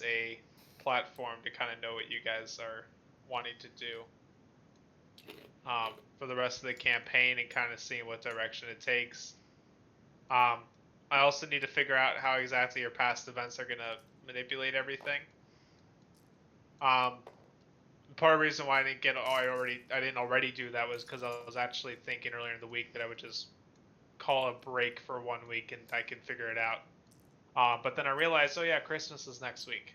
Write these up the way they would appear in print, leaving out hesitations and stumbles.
a platform to kind of know what you guys are wanting to do for the rest of the campaign and kind of seeing what direction it takes. I also need to figure out how exactly your past events are going to manipulate everything. Part of the reason why I didn't already do that was because I was actually thinking earlier in the week that I would just call a break for 1 week and I can figure it out. But then I realized, oh yeah, Christmas is next week.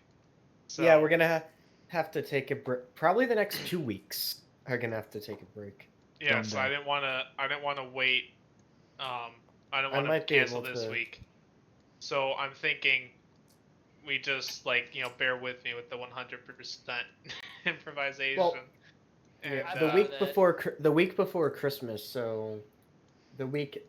So yeah, we're gonna have to take a break. Probably the next 2 weeks are gonna have to take a break. yeah, so I didn't want to wait. I didn't want to cancel this week. So I'm thinking we just bear with me with the 100% improvisation. Well, and, yeah, the week before Christmas, so the week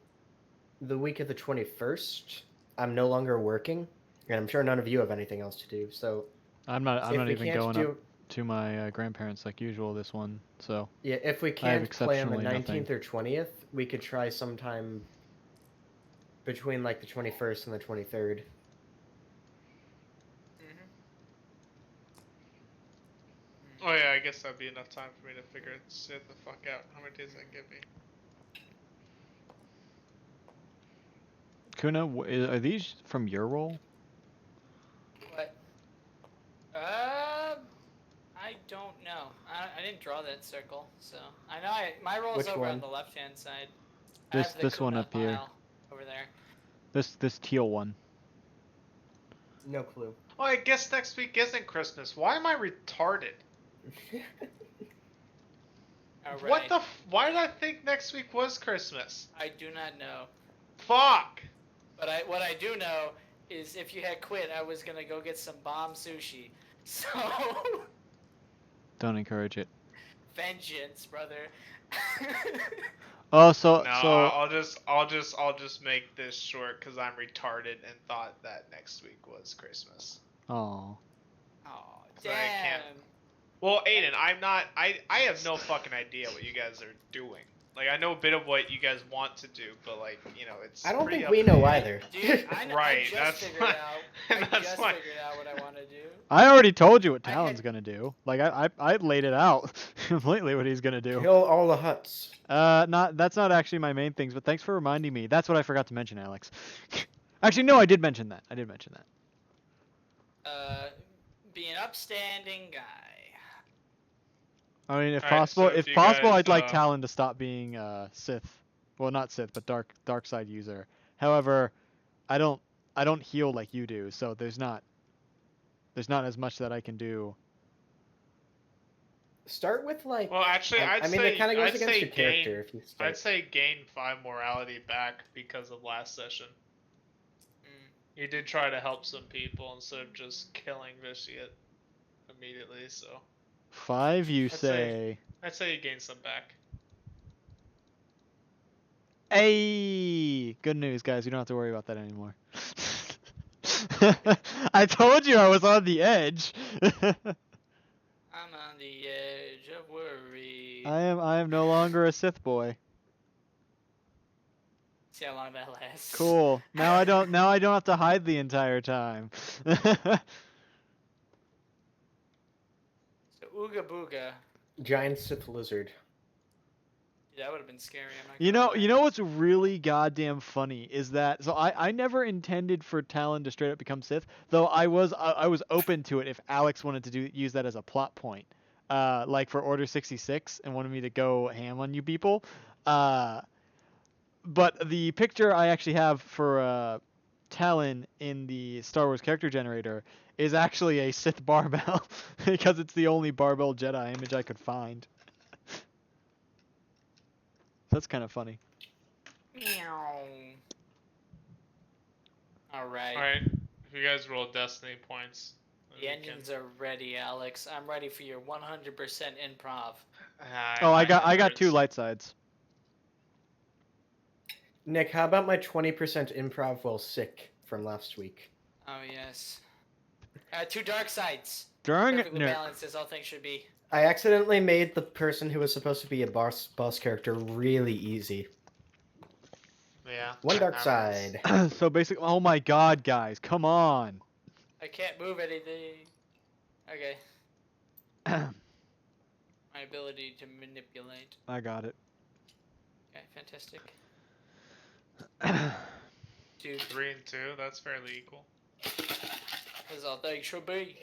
of the 21st, I'm no longer working, and I'm sure none of you have anything else to do. So I'm not even going up to my grandparents like usual this one. So yeah, if we can't play on the 19th or 20th, we could try sometime between like the 21st and the 23rd. Oh yeah, I guess that'd be enough time for me to figure shit the fuck out. How many days that give me? Kuna, are these from your role? What? I don't know. I didn't draw that circle, so I know my roll's over on the left-hand side. This one up here. Over there. This teal one. No clue. Oh, I guess next week isn't Christmas. Why am I retarded? Right. What the? Why did I think next week was Christmas? I do not know. Fuck. But what I do know is if you had quit, I was gonna go get some bomb sushi. So. Don't encourage it. Vengeance, brother. Oh, no, I'll just make this short because I'm retarded and thought that next week was Christmas. Oh. Oh, damn. Well, Aiden, I have no fucking idea what you guys are doing. Like, I know a bit of what you guys want to do, but it's. I don't think we know either. Dude, right. I just figured out what I want to do. I already told you what Talon's gonna do. Like I laid it out completely what he's gonna do. Kill all the huts. That's not actually my main things, but thanks for reminding me. That's what I forgot to mention, Alex. Actually, no, I did mention that. Be an upstanding guy. I mean, if possible, I'd like Talon to stop being Sith. Well, not Sith, but dark side user. However, I don't heal like you do, so there's not as much that I can do. Start with like. Well, actually, I mean, it kind of goes against your character if you start. I'd say gain 5 morality back because of last session. You did try to help some people instead of just killing Vitiate immediately, so. 5, you say? I'd say you gain some back. Hey! Good news, guys. You don't have to worry about that anymore. I told you I was on the edge. I'm on the edge of worry. I am no longer a Sith boy. See how long that lasts. Cool. Now I don't have to hide the entire time. Ooga booga. Giant Sith lizard. That would have been scary. You know what's really goddamn funny is that I never intended for Talon to straight up become Sith, though I was open to it if Alex wanted to use that as a plot point, like for Order 66 and wanted me to go ham on you people. But the picture I actually have for Talon in the Star Wars character generator is actually a Sith barbell because it's the only barbell Jedi image I could find. That's kind of funny. Meow. Alright. Alright, if you guys roll Destiny points. The engines are ready, Alex. I'm ready for your 100% improv. I got 2 light sides. Nick, how about my 20% improv while sick from last week? Oh, yes. 2 dark sides. Darn it. Perfectly balanced as all things should be. I accidentally made the person who was supposed to be a boss character really easy. Yeah. 1 dark side. So basically, oh my god, guys, come on. I can't move anything. Okay. My ability to manipulate. I got it. Okay, fantastic. 2, 3, and 2. That's fairly equal. As all things should be.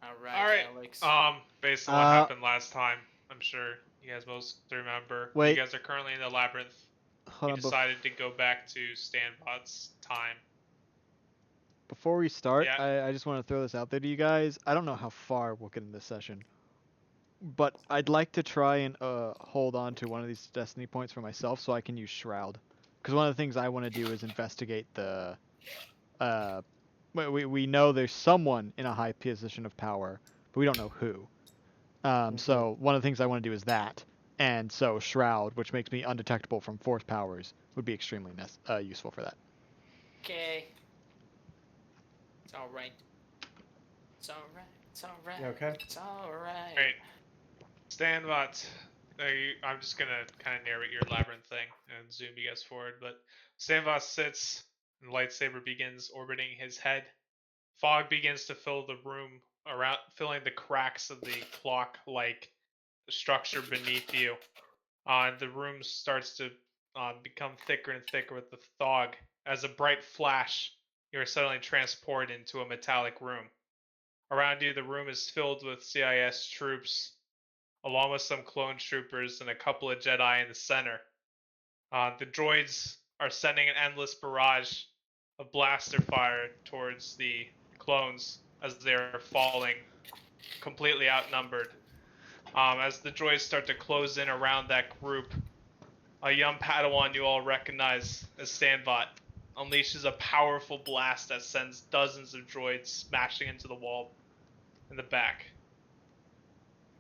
Alright, Alright. Alex. Based on what happened last time, I'm sure you guys most remember. Wait. You guys are currently in the labyrinth. Hold You on, decided to go back to Stanbot's time. before we start, Yeah. I just want to throw this out there to you guys. I don't know how far we'll get in this session, but I'd like to try and hold on to one of these destiny points for myself so I can use Shroud. Because one of the things I want to do is investigate the... we know there's someone in a high position of power, but we don't know who. So one of the things I want to do is that. And so Shroud, which makes me undetectable from force powers, would be extremely useful for that. Okay. It's alright. It's alright. It's alright. Okay. It's alright. Alright. Stanbot. I'm just gonna kind of narrate your labyrinth thing and zoom you guys forward. But Stanbot sits, and the lightsaber begins orbiting his head. Fog begins to fill the room around, filling the cracks of the clock-like structure beneath you. The room starts to become thicker and thicker with the fog. As a bright flash, you are suddenly transported into a metallic room. Around you, the room is filled with CIS troops, along with some clone troopers and a couple of Jedi in the center. The droids are sending an endless barrage of blaster fire towards the clones as they are falling, completely outnumbered. As the droids start to close in around that group, a young Padawan you all recognize as Stanbot unleashes a powerful blast that sends dozens of droids smashing into the wall in the back.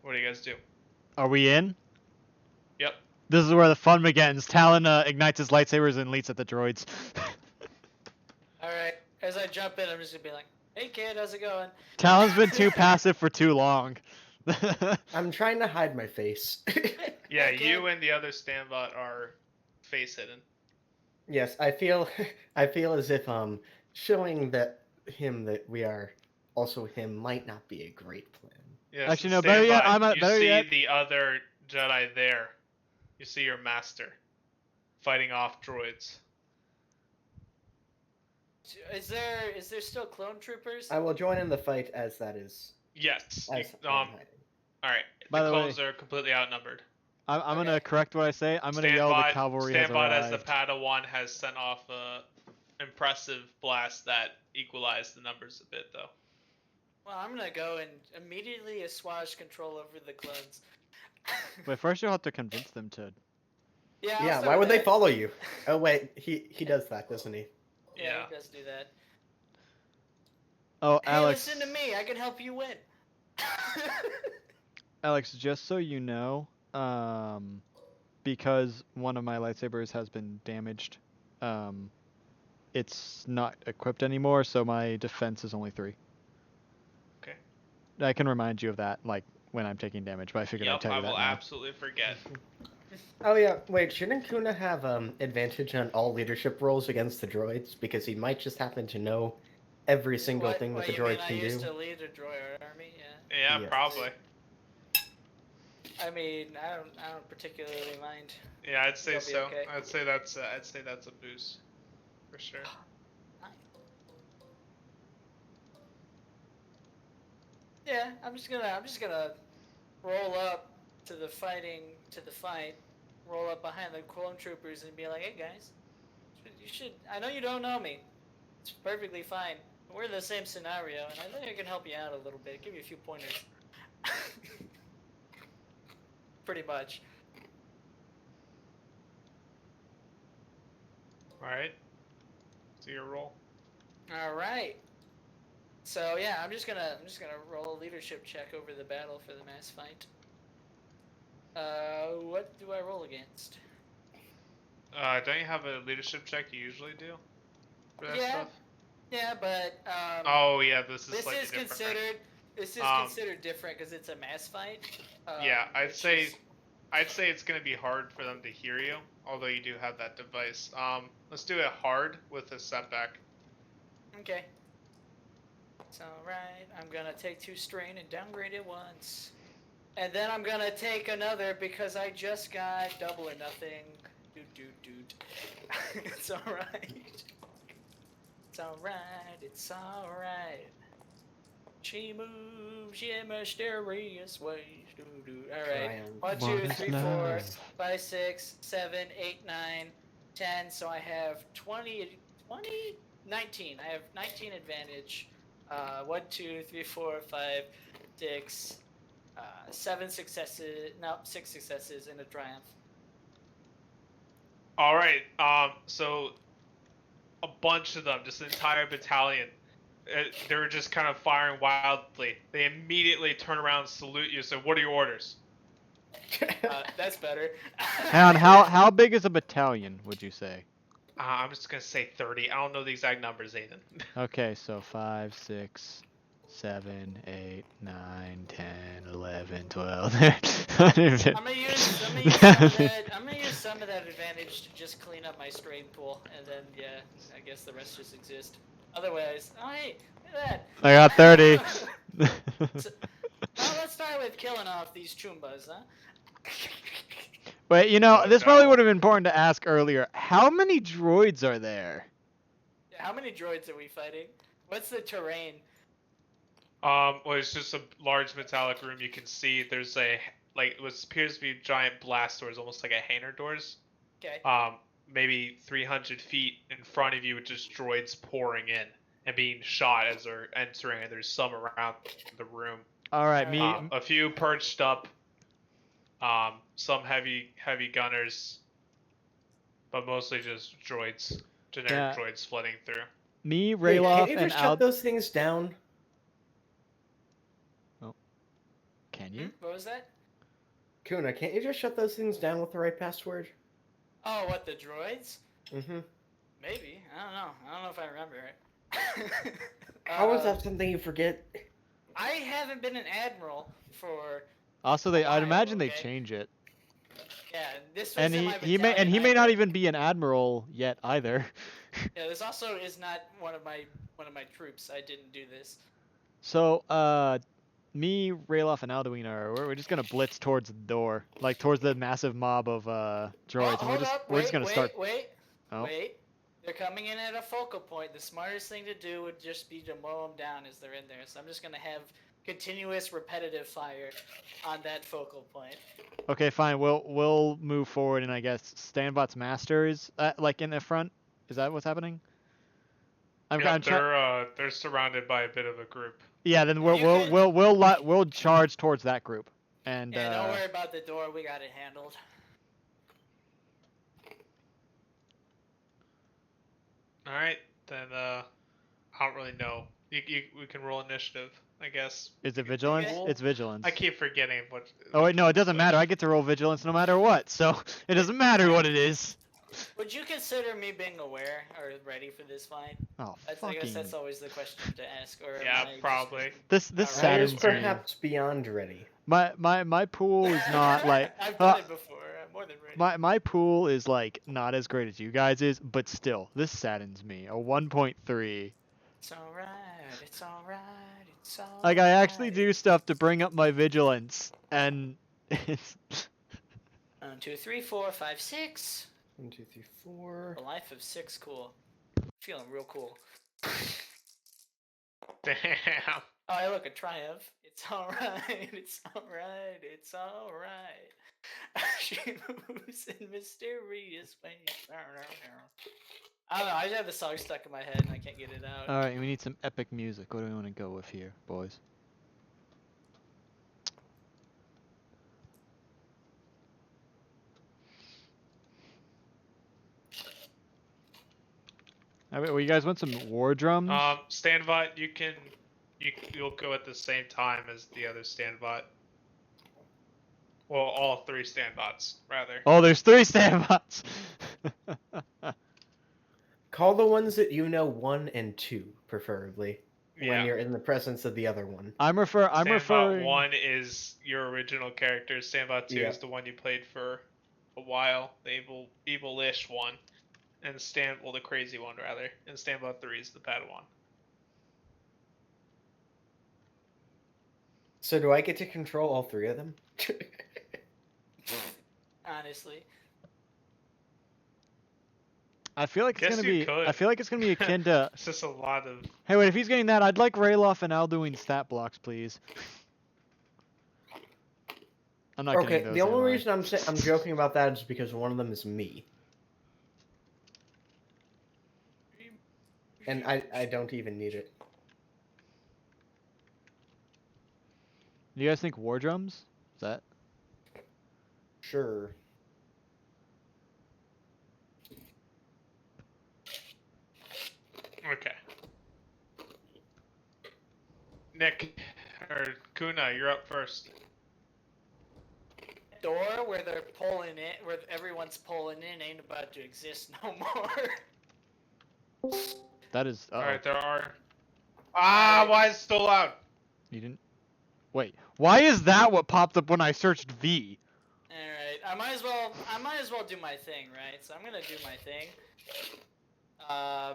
What do you guys do? Are we in? Yep. This is where the fun begins. Talon ignites his lightsabers and leaps at the droids. Alright. As I jump in, I'm just gonna be like, hey kid, how's it going? Talon's been too passive for too long. I'm trying to hide my face. Yeah, Hey, kid. you and the other Stanbot are face hidden. Yes, I feel as if showing that we are also him might not be a great plan. Yes, Actually, no, better yet, you better see yet. the other Jedi there. You see your master fighting off droids. Is there still clone troopers? I will join in the fight as that is. Yes. As All right. By The the way- clones are completely outnumbered. I'm gonna correct what I say. I'm gonna yell the cavalry has Stanbot arrived. as the Padawan has sent off a impressive blast that equalized the numbers a bit, though. Well, I'm gonna go and immediately assuage control over the clones. Wait, first you'll have to convince them to. Yeah. I'll Yeah, start why would with they that. follow you? Oh wait, he does that, doesn't he? Yeah, he does do that. Oh, Hey, Alex. listen to me. I can help you win. Alex, just so you know, because one of my lightsabers has been damaged, it's not equipped anymore, so my defense is only 3. Okay. I can remind you of that, like, when I'm taking damage, but I figured I'd Yep, tell I you that will now. absolutely forget. Oh yeah, wait, shouldn't Kuna have advantage on all leadership roles against the droids because he might just happen to know every single thing that the droid can I used do? to lead a droid army. Yeah. Yeah, Yes. probably. I mean, I don't particularly mind. Yeah, I'd say You'll be so. okay. I'd say that's a boost for sure. Yeah, I'm just gonna roll up to the fight, roll up behind the clone troopers and be like, hey guys, you should. I know you don't know me. It's perfectly fine. We're in the same scenario, and I think I can help you out a little bit. Give you a few pointers. Pretty much. All right. Do your roll. All right. So yeah, I'm just gonna roll a leadership check over the battle for the mass fight. What do I roll against? Don't you have a leadership check you usually do for that Yeah. stuff? Yeah, but Oh yeah, this is this slightly is different. considered different because it's a mass fight. Yeah, I'd which say is- it's gonna be hard for them to hear you, although you do have that device. Let's do it hard with a setback. Okay. It's alright. I'm gonna take 2 strain and downgrade it once. And then I'm gonna take another because I just got double or nothing. Doot. It's alright. It's alright. It's alright. She moves in mysterious ways. Alright. Triumph. 1, 2, What is 3, 4, love? 5, 6, 7, 8, 9, 10. So I have 20, 19. I have 19 advantage. 1, 2, 3, 4, 5, 6, 7 successes. No, 6 successes and a triumph. All right. So a bunch of them, just an entire battalion. They were just kind of firing wildly. They immediately turn around and salute you. So, what are your orders? That's better. And how big is a battalion, would you say? I'm just gonna say 30. I don't know the exact numbers, Aiden. Okay, so 5, 6, 7, 8, 9, 10, 11, 12. I'm gonna use some of that. I'm gonna use some of that advantage to just clean up my strain pool, and then yeah, I guess the rest just exist. Otherwise, oh hey, look at that. I got 30. Well, let's start with killing off these chumbas, huh? Wait, you know, Oh, this probably no. would have been important to ask earlier. How many droids are there? How many droids are we fighting? What's the terrain? Well, it's just a large metallic room. You can see there's what appears to be giant blast doors, almost like a hangar doors. Okay. Maybe 300 feet in front of you with just droids pouring in and being shot as they're entering, and there's some around the room. All right, A few perched up. Some heavy gunners, but mostly just droids, generic droids flooding through. me, Hey, Rayloff, can't you and just shut Al. those things down? Can you? What was that? Kuna, can't you just shut those things down with the right password? Oh, what, the droids? Mm-hmm. Maybe. I don't know. I don't know if I remember it. How is that something you forget? I haven't been an admiral for. Also, I'd While, imagine they okay? change it. Yeah, this was And in my he may battalion not either. even be an admiral yet either. Yeah, this also is not one of my troops. I didn't do this. So, me, Rayloff, and Alduin we're just gonna blitz towards the door, like towards the massive mob of droids, and Hold up, we're just gonna start. Oh. Wait. They're coming in at a focal point. The smartest thing to do would just be to mow them down as they're in there. So I'm just gonna have continuous repetitive fire on that focal point. Okay, fine. We'll move forward, and I guess Stanbot's master is like in the front. Is that what's happening? They're surrounded by a bit of a group. Yeah, then we'll charge towards that group. And yeah, don't worry about the door. We got it handled. All right, then I don't really know. We can roll initiative, I guess. Is it vigilance? Okay. It's vigilance. I keep forgetting what. Oh wait, no, it doesn't matter. I get to roll vigilance no matter what, so it doesn't matter what it is. Would you consider me being aware or ready for this fight? Oh, I fucking. guess that's always the question to ask. Or Yeah, am I probably. This Alright. I is saddens me. perhaps beyond ready. My pool is not like I've done it before. I'm more than ready. my pool is like not as great as you guys is, but still, this saddens me. A 1.3. It's alright. It's alright. It's alright. Like I actually do stuff to bring up my vigilance, and it's 1, 2, 3, 4, 5, 6. 1, 2, 3, 4. A life of 6, cool. Feeling real cool. Damn. Oh, hey, look, a triumph. It's alright. It's alright. It's alright. She moves in mysterious ways. I don't know. I just have the song stuck in my head and I can't get it out. all right. We need some epic music. What do we want to go with here, boys? All right, well, you guys want some war drums? Standbot, you'll go at the same time as the other Standbot. Well, all 3 Standbots, rather. Oh, there's 3 standbots. Call the ones that you know 1 and 2, preferably, Yeah. when you're in the presence of the other one. I'm Standbot referring. 1 is your original character. Standbot 2 is the one you played for a while, the evil-ish one, and the crazy one rather. And Standbot 3 is the bad one. So do I get to control all three of them? Honestly. I feel like it's Guess gonna you be. could. I feel like it's gonna be akin to. It's just a lot of. Hey, wait. If he's getting that, I'd like Rayloff and Alduin stat blocks, please. I'm not Okay, getting those. the only am I? reason I'm joking about that is because one of them is me, and I don't even need it. Do you guys think war drums? Is that? Sure. Okay. Nick or Kuna, you're up first. Door where they're pulling in, where everyone's pulling in, ain't about to exist no more. That is. All right, Uh-oh. there are. Ah, why is it still loud? You didn't. Wait. Why is that what popped up when I searched V? Alright, I might as well do my thing, right? So I'm gonna do my thing.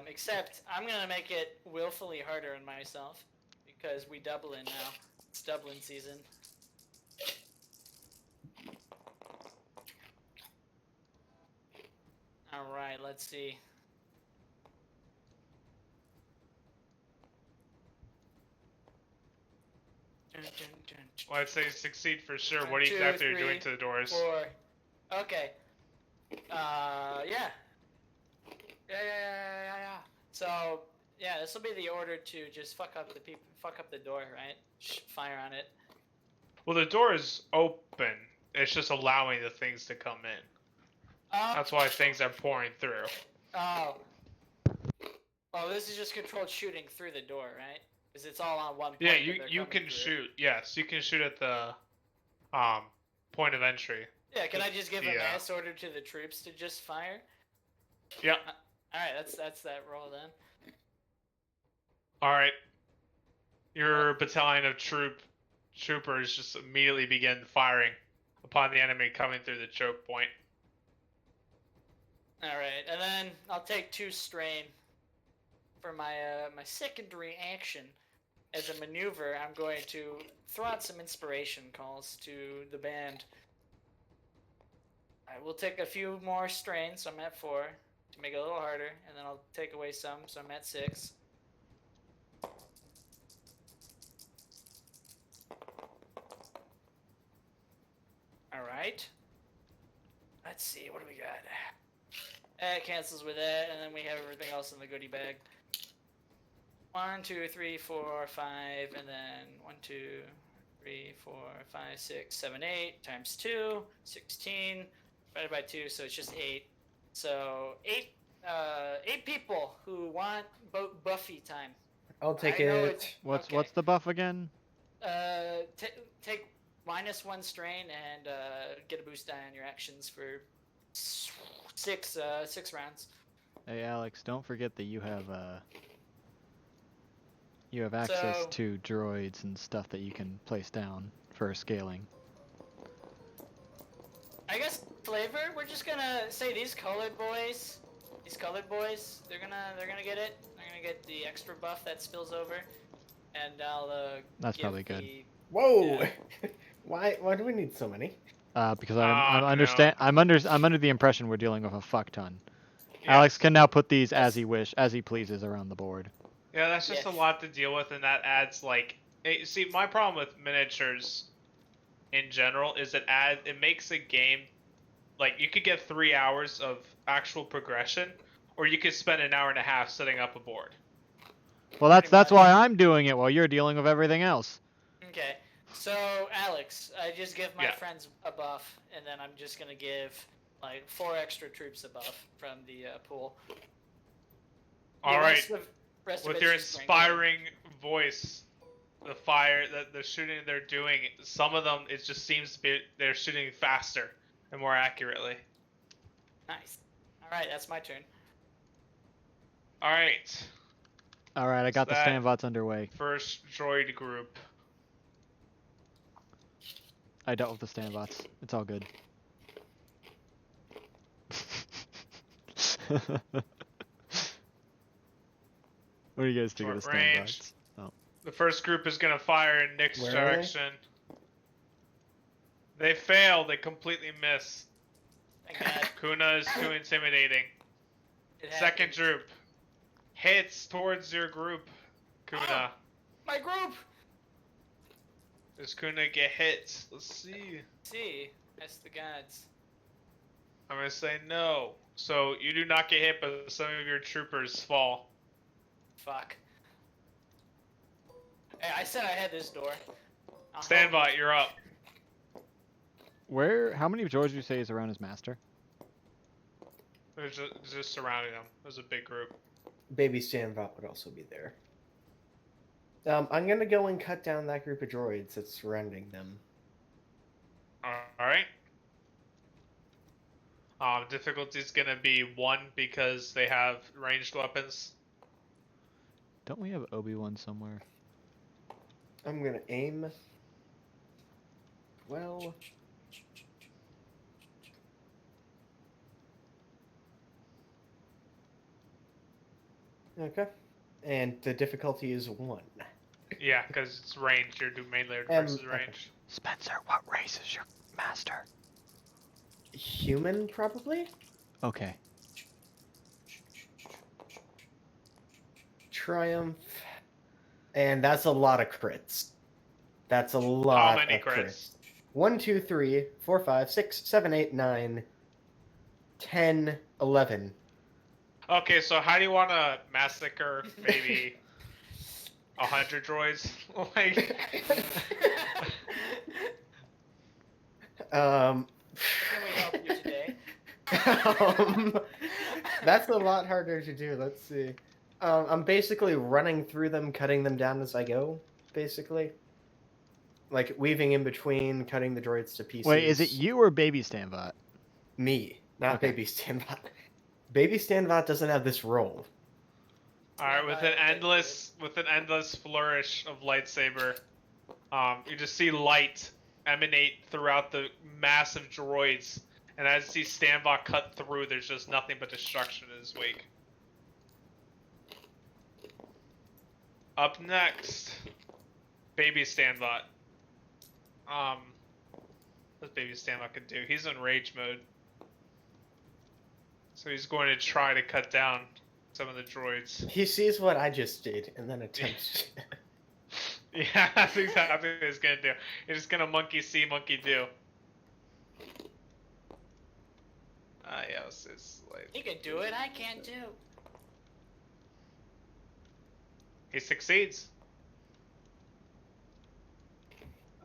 Except I'm gonna make it willfully harder on myself because we Dublin now. It's Dublin season. Alright, let's see. Well, I'd say succeed for sure. One, What two, exactly are you three, doing to the doors? 4. Okay. Yeah. Yeah. So, yeah, this will be the order to just fuck up the door, right? Fire on it. Well, the door is open. It's just allowing the things to come in. That's why things are pouring through. Oh. Oh, this is just controlled shooting through the door, right? Because it's all on one point. Yeah, that you they're you coming can through. shoot. Yes, you can shoot at the point of entry. Yeah, can I just give a Yeah. mass order to the troops to just fire? Yeah. Alright, that's that roll then. All right. Your battalion of troopers just immediately begin firing upon the enemy coming through the choke point. Alright, and then I'll take 2 strain for my my secondary action. As a maneuver, I'm going to throw out some inspiration calls to the band. I will take a few more strains, so I'm at 4, to make it a little harder, and then I'll take away some, so I'm at 6. Alright. Let's see, what do we got? That cancels with that, and then we have everything else in the goodie bag. 1, 2, 3, 4, 5, and then 1, 2, 3, 4, 5, 6, 7, 8 times 2, 16 divided by 2, so it's just 8. So 8 people who want Buffy time. I'll take I know it. it's- What's okay. what's the buff again? Take -1 strain and get a boost die on your actions for 6 rounds. Hey Alex, don't forget that you have access So- to droids and stuff that you can place down for scaling. I guess flavor. We're just gonna say these colored boys. They're gonna get it. They're gonna get the extra buff that spills over, and I'll. That's give probably good. the- Whoa! Yeah. Why do we need so many? Because I'm no. understand. I'm under the impression we're dealing with a fuck ton. Yeah. Alex can now put these as Yes. as he pleases around the board. Yeah, that's just Yes. a lot to deal with, and that adds like. See, my problem with miniatures, in general, is it makes a game, like you could get 3 hours of actual progression, or you could spend an hour and a half setting up a board. Well, that's Pretty much. why I'm doing it while you're dealing with everything else. Okay. So Alex, I just give my Yeah. friends a buff, and then I'm just gonna give like 4 extra troops a buff from the pool. All right. Rest of With it's your just strength. inspiring voice, the shooting they're doing, some of them it just seems to be they're shooting faster and more accurately. Nice. All right, that's my turn. All right, All right, I got So the that- standbots underway. first droid group. I dealt with the standbots. It's all good. What do you guys think of the Short range. standbots? Oh. The first group is gonna fire in Nick's Where are they? direction. They fail. They completely miss. Thank God. Kuna is too intimidating. It Second happens. group hits towards your group. Kuna. My group! Does Kuna get hit? Let's see. See, that's the gods. I'm gonna say no. So you do not get hit, but some of your troopers fall. Fuck. Hey, I said I had this door. Standby, you're up. Where? How many droids do you say is around his master? There's just surrounding them. There's a big group. Baby Stanbot would also be there. I'm gonna go and cut down that group of droids that's surrounding them. Alright. Difficulty's gonna be 1 because they have ranged weapons. Don't we have Obi-Wan somewhere? I'm gonna aim. Well. Okay. And the difficulty is 1. Yeah, because it's ranged. You're doing melee versus okay. range. Spencer, what race is your master? Human, probably? Okay. Triumph. And that's a lot of crits. That's a lot How many of crits? 1, 2, 3, 4, 5, 6, 7, 8, 9, 10, 11. Okay, so how do you want to massacre maybe 100 droids? Like, Um, Can we help you today? that's a lot harder to do. Let's see. I'm basically running through them, cutting them down as I go, basically. Like, weaving in between, cutting the droids to pieces. Wait, is it you or Baby Stanbot? Me, not Okay. Baby Stanbot. Baby Stanbot doesn't have this role. all right, with an endless flourish of lightsaber, you just see light emanate throughout the massive droids, and as you see Stanbot cut through, there's just nothing but destruction in his wake. Up next, Baby Stanbot. What Baby Stanbot can do? He's in rage mode, so he's going to try to cut down some of the droids. He sees what I just did and then attempts to. Yeah, that's exactly what he's gonna do. He's just gonna monkey see, monkey do. Yes, it's like He can do it, I can't do. he succeeds.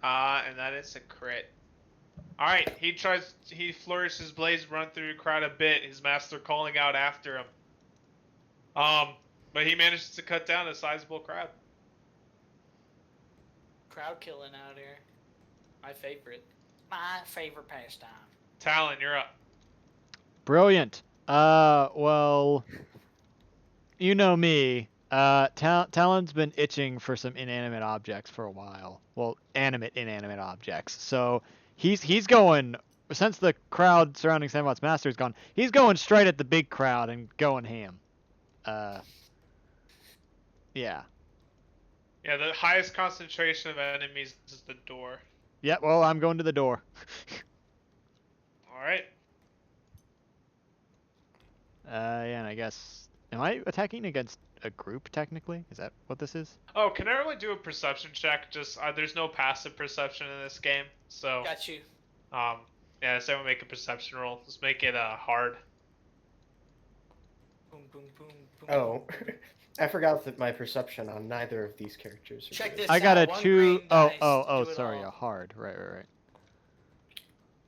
And that is a crit. Alright, he flourishes his blades, run through the crowd a bit, his master calling out after him. But he manages to cut down a sizable crowd. Crowd killing out here. My favorite. My favorite pastime. Talon, you're up. Brilliant. Well, you know me. Talon's been itching for some inanimate objects for a while. Well, inanimate objects. So he's going, since the crowd surrounding Sandbot's master is gone, he's going straight at the big crowd and going ham. Yeah. Yeah, the highest concentration of enemies is the door. Yeah, well, I'm going to the door. Alright. Yeah, and I guess, am I attacking against a group technically? Is that what this is? Oh, can everyone do a perception check? Just there's no passive perception in this game, so Got you. yeah, let's everyone make a perception roll. Let's make it hard. Boom, boom, boom, boom. Oh, I forgot that my perception on neither of these characters. Are Check good. this I got out. a One 2. green dice to do it Sorry, all. a hard. Right.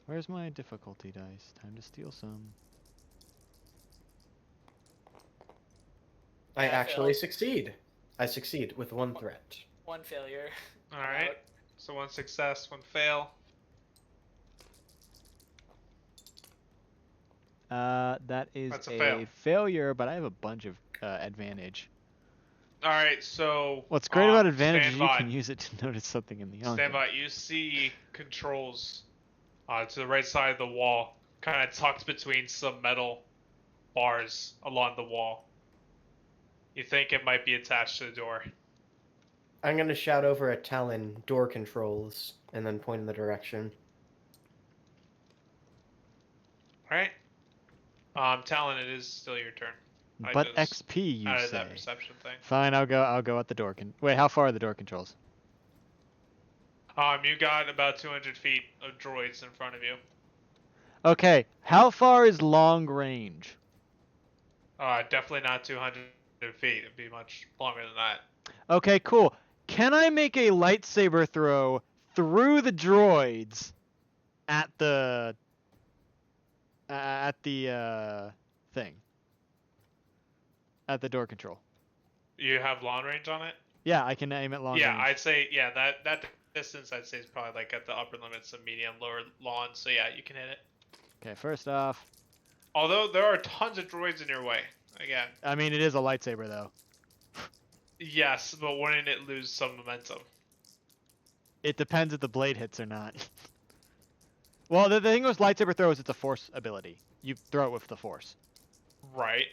Where's my difficulty dice? Time to steal some. I I actually failed. succeed. I succeed with 1 threat. One failure. Alright. So 1 success, 1 fail. That is That's a fail. failure, but I have a bunch of advantage. Alright, so What's great about advantage is you Standby. can use it to notice something in the young. Stand by. You see controls to the right side of the wall, kind of tucked between some metal bars along the wall. You think it might be attached to the door. I'm gonna shout over at Talon door controls and then point in the direction. All right. Talon, it is still your turn. I But just XP, you added say? that perception thing. Fine, I'll go at the door. Wait, how far are the door controls? You got about 200 feet of droids in front of you. Okay, how far is long range? Definitely not 200 feet. It'd be much longer than that. Okay, cool. Can I make a lightsaber throw through the droids at the thing? At the door control. You have long range on it? Yeah, I can aim at long Yeah, range. I'd say that distance I'd say is probably like at the upper limits of medium, lower long. So yeah, you can hit it. Okay, first off, Although there are tons of droids in your way. Again. I mean it is a lightsaber though. Yes, but wouldn't it lose some momentum? It depends if the blade hits or not. Well, the thing with lightsaber throw is it's a force ability. You throw it with the force. Right.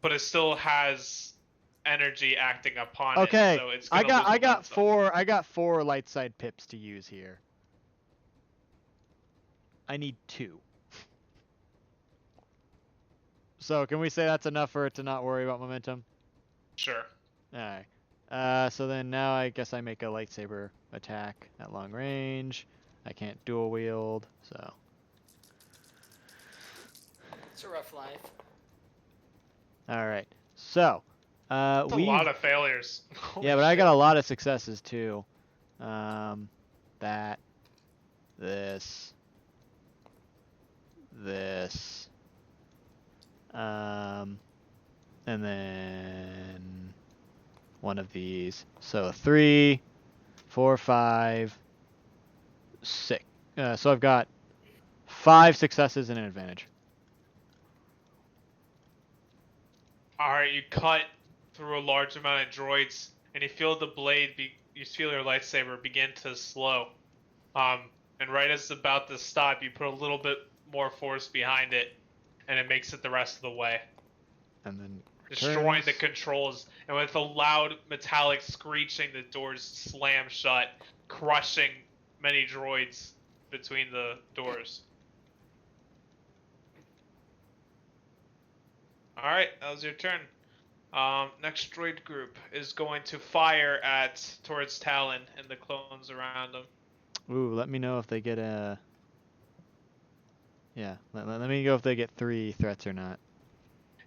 But it still has energy acting upon Okay, it, so it's I gonna lose got momentum. four light side pips to use here. I need 2. So can we say that's enough for it to not worry about momentum? Sure. Alright. So then now I guess I make a lightsaber attack at long range. I can't dual wield, so. It's a rough life. Alright. So, That's a lot of failures. yeah, but I got a lot of successes too. That, this, and then one of these. So 3, 4, 5, 6. So I've got 5 successes and an advantage. Alright, you cut through a large amount of droids, and you feel the blade, you feel your lightsaber begin to slow. And right as it's about to stop, you put a little bit more force behind it, and it makes it the rest of the way. And then Destroying the controls, and with a loud metallic screeching, the doors slam shut, crushing many droids between the doors. Alright, that was your turn. Next droid group is going to fire towards Talon and the clones around them. Ooh, let me know if they get a... Yeah, let me know if they get 3 threats or not.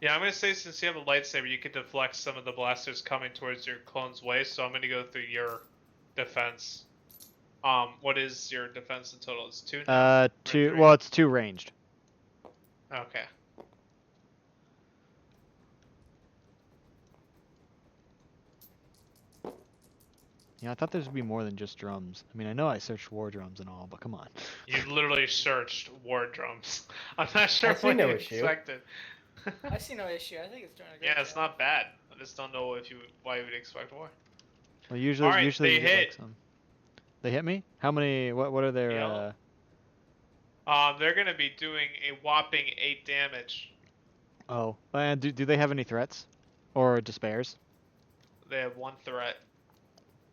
Yeah, I'm going to say since you have a lightsaber, you can deflect some of the blasters coming towards your clone's way, so I'm going to go through your defense. What is your defense in total? It's 2 now? 2, well, it's 2 ranged. Okay. Yeah, I thought there would be more than just drums. I mean, I know I searched war drums and all, but come on. You literally searched war drums. I'm not sure I see what no you issue. expected. I see no issue. I think it's doing a good Yeah, it's job. not bad. I just don't know why you would expect war. Well, usually, Alright, usually they you get, like, hit. some... They hit me? How many? What are their? Yellow. They're gonna be doing a whopping 8 damage. Oh, and do they have any threats, or despairs? They have 1 threat.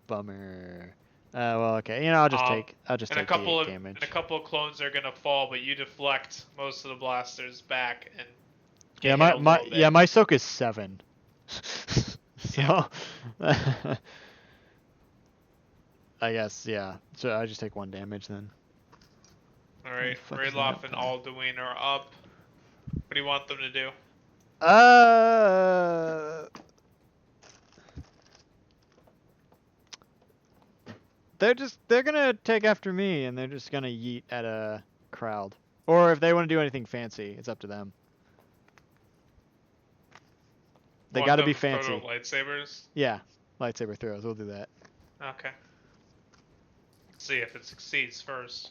Bummer. Well, okay. You know, I'll just take And the a couple 8 of damage. and a couple of clones are gonna fall, but you deflect most of the blasters back and get Yeah, hit a little bit. my soak is 7. So, I guess yeah. So I just take 1 damage then. All right, fuck is Rayloff that? and Alduin are up. What do you want them to do? They're gonna take after me, and they're just gonna yeet at a crowd. Or if they want to do anything fancy, it's up to them. They Want gotta them be to throw fancy. lightsabers. Yeah, lightsaber throws. We'll do that. Okay. See if it succeeds first.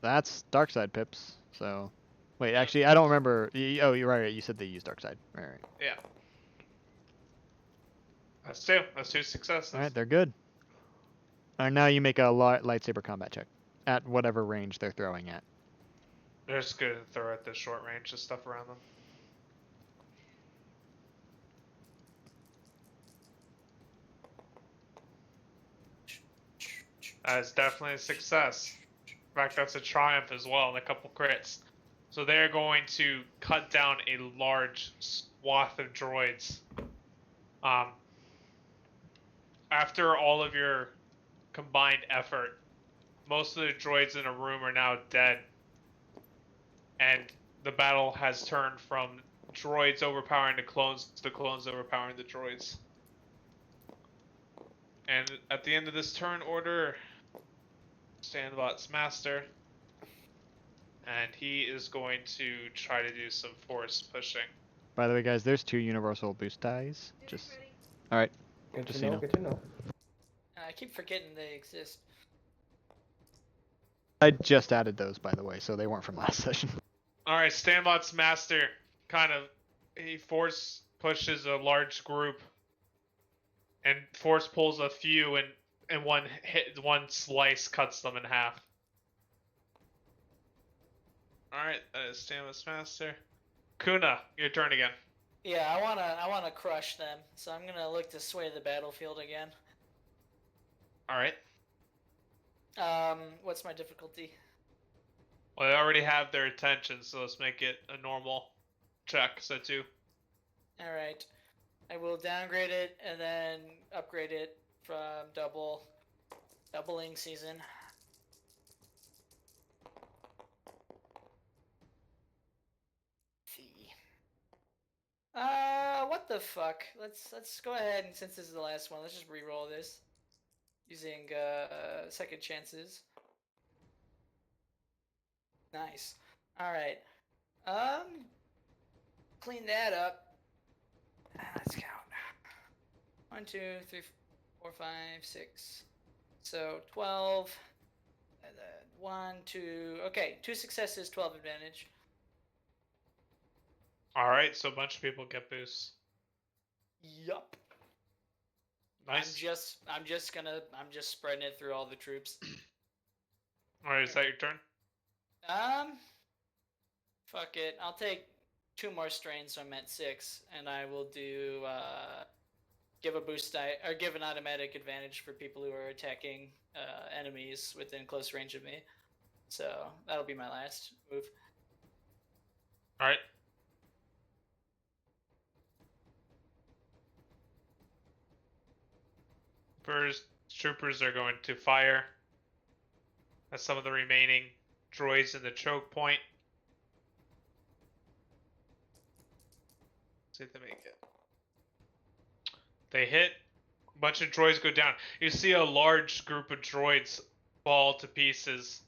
That's dark side pips. So, wait, actually, I don't remember. Oh, you're right. You said they use dark side. Right. Yeah. That's 2. That's 2 successes. All right, they're good. And now you make a lightsaber combat check at whatever range they're throwing at. They're just gonna throw at the short range of stuff around them. That is definitely a success. In fact, that's a triumph as well, and a couple crits. So they're going to cut down a large swath of droids. After all of your combined effort, most of the droids in a room are now dead. And the battle has turned from droids overpowering the clones to clones overpowering the droids. And at the end of this turn order, Standbot's master, and he is going to try to do some force pushing. By the way, guys, there's 2 universal boost dies. Just all right. Good Just to so you know. know. Good to know. I keep forgetting they exist. I just added those, by the way, so they weren't from last session. Alright, Standbot's master he force pushes a large group and force pulls a few, and one slice cuts them in half. Alright, that is Standbot's master. Kuna, your turn again. Yeah, I wanna crush them. So I'm gonna look to sway the battlefield again. Alright. What's my difficulty? Well, they already have their attention, so let's make it a normal check. So 2. All right, I will downgrade it and then upgrade it from doubling season. See. What the fuck? Let's go ahead, and since this is the last one, let's just re-roll this using second chances. Nice. All right. Clean that up. Let's count. 1, 2, 3, 4, 5, 6. So 12. And then 1, 2. Okay, 2 successes, 12 advantage. Alright, so a bunch of people get boosts. Yup. Nice. I'm just spreading it through all the troops. Alright, is that your turn? Fuck it. I'll take 2 more strains, so I'm at 6, and I will do give a boost die or give an automatic advantage for people who are attacking enemies within close range of me. So that'll be my last move. Alright. First, troopers are going to fire at some of the remaining droids in the choke point. See if they make it. They hit. A bunch of droids go down. You see a large group of droids fall to pieces.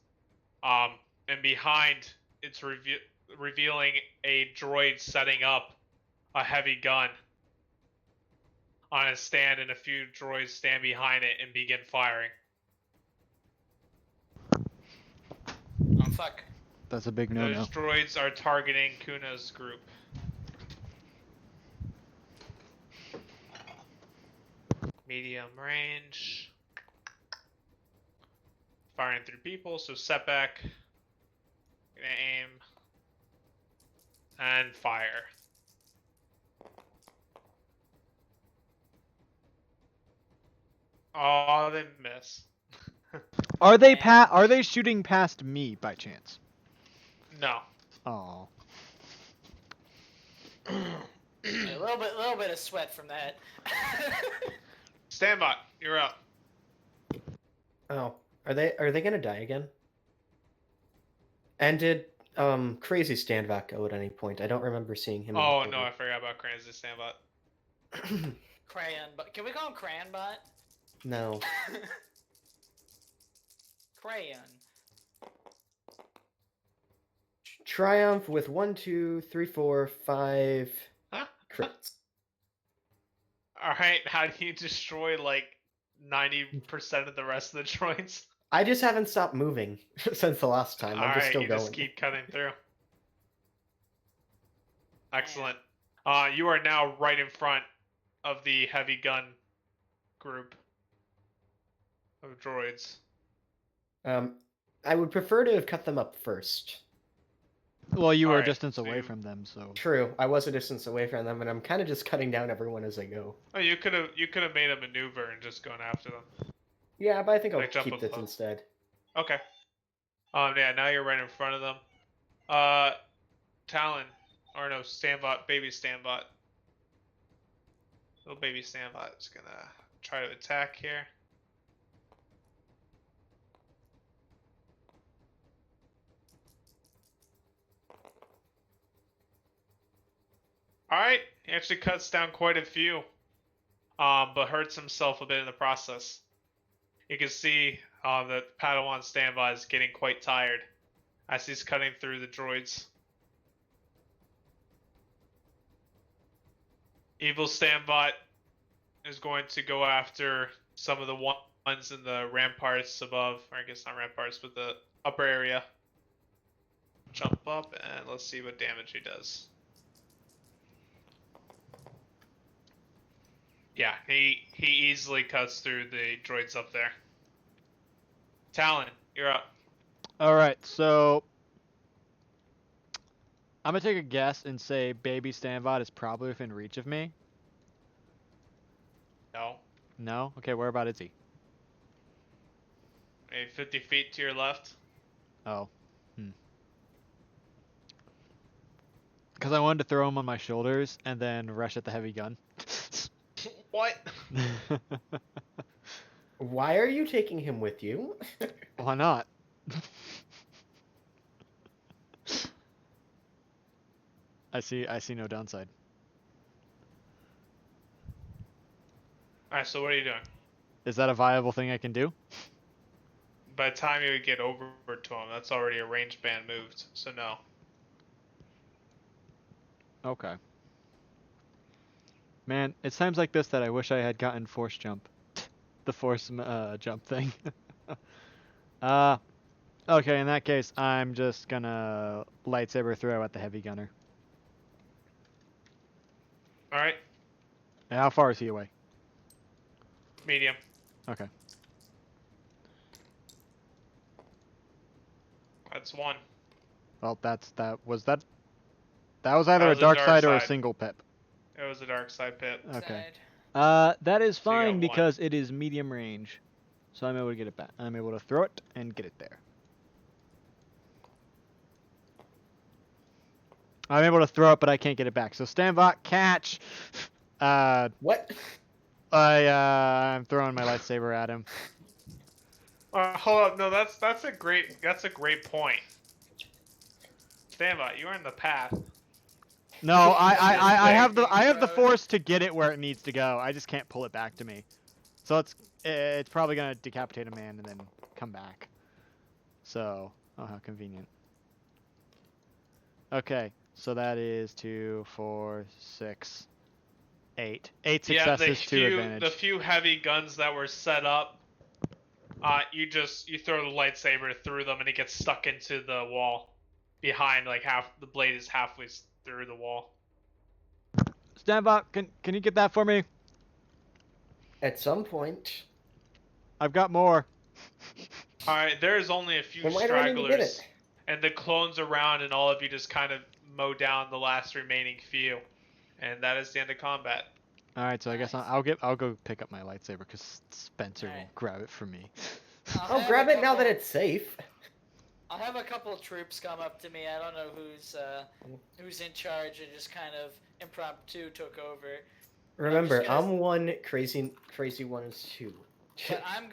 And behind, it's revealing a droid setting up a heavy gun on a stand, and a few droids stand behind it and begin firing. Oh fuck. That's a big no-no. Those droids are targeting Kuna's group. Medium range. Firing through people, so setback. Gonna aim. And fire. Oh, they miss. Are they shooting past me by chance? No. Oh. A little bit of sweat from that. Standbot, you're up. Oh, are they gonna die again? And did Crazy Standback go at any point? I don't remember seeing him. Oh no, I forgot about Crazy Standbot. Crayon, but can we call him Crayon Bot? No. Crayon. Triumph with 1, 2, 3, 4, 5 Huh? crits. Alright, how do you destroy like 90% of the rest of the droids? I just haven't stopped moving since the last time. I'm just Alright, still you going. just keep cutting through. Excellent. You are now right in front of the heavy gun group of droids. I would prefer to have cut them up first. Well, you were a Alright, distance so away you- from them, so. True, I was a distance away from them, and I'm kind of just cutting down everyone as I go. Oh, you could have made a maneuver and just gone after them. Yeah, but I think I'll Like, jump keep this above. instead. Okay. Yeah, now you're right in front of them. Talon, or no, Standbot, baby Standbot. Little baby Standbot is gonna try to attack here. Alright, he actually cuts down quite a few. But hurts himself a bit in the process. You can see that Padawan Standby is getting quite tired as he's cutting through the droids. Evil Standbot is going to go after some of the ones in the ramparts above, or I guess not ramparts, but the upper area. Jump up and let's see what damage he does. Yeah, he easily cuts through the droids up there. Talon, you're up. All right, so I'm gonna take a guess and say baby Standbot is probably within reach of me. No. No? Okay, where about is he? Maybe 50 feet to your left. Oh. Because I wanted to throw him on my shoulders and then rush at the heavy gun. What? Why are you taking him with you? Why not? I see no downside. Alright, so what are you doing? Is that a viable thing I can do? By the time you would get over to him, that's already a range band moved, so no. Okay. Man, it's times like this that I wish I had gotten force jump. The force jump thing. Okay, in that case, I'm just gonna lightsaber throw at the heavy gunner. Alright, How far is he away? medium. Okay. That's one. Well, that was either was a a dark dark side or a side. single pip. It was a dark side pit. Okay. Side. That is So you got fine one. because it is medium range. So I'm able to get it back. I'm able to throw it and get it there. I'm able to throw it, but I can't get it back. So Standbot, catch! What? I'm throwing my lightsaber at him. Hold up, no, that's a great point. Standby, you are in the path. No, I have the Road. force to get it where it needs to go. I just can't pull it back to me. So it's probably gonna decapitate a man and then come back. So, oh, how convenient. Okay, so that is 2, 4, 6, 8. 8 successes, 2 advantage. The few heavy guns that were set up, you throw the lightsaber through them and it gets stuck into the wall behind, like the blade is halfway through the wall. Standbot, can you get that for me? At some point. I've got more. Alright, there is only a few Then why do I need to get stragglers. it? And the clones around, and all of you just kind of mow down the last remaining few. And that is the end of combat. All right, so I guess Nice. I'll go pick up my lightsaber because Spencer will Alright. grab it for me. I'll have grab a it now that couple- it's safe. I'll have a couple of troops come up to me. I don't know who's in charge and just kind of impromptu took over. Remember, gonna- I'm one, crazy one is two. But I'm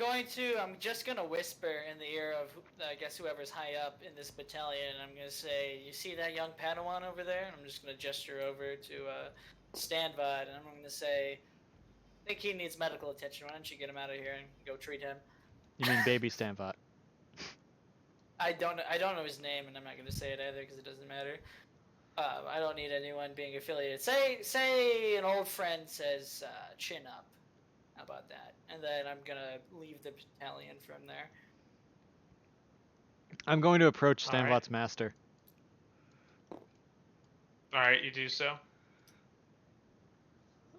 just gonna whisper in the ear of, I guess, whoever's high up in this battalion, and I'm gonna say, you see that young Padawan over there? And I'm just gonna gesture over to Standby, and I'm gonna say, I think he needs medical attention. Why don't you get him out of here and go treat him? You mean baby Standbot? I don't know his name, and I'm not gonna say it either because it doesn't matter. I don't need anyone being affiliated. Say an old friend says, chin up. How about that? And then I'm gonna leave the battalion from there. I'm going to approach All right. Standbot's master. Alright, you do so.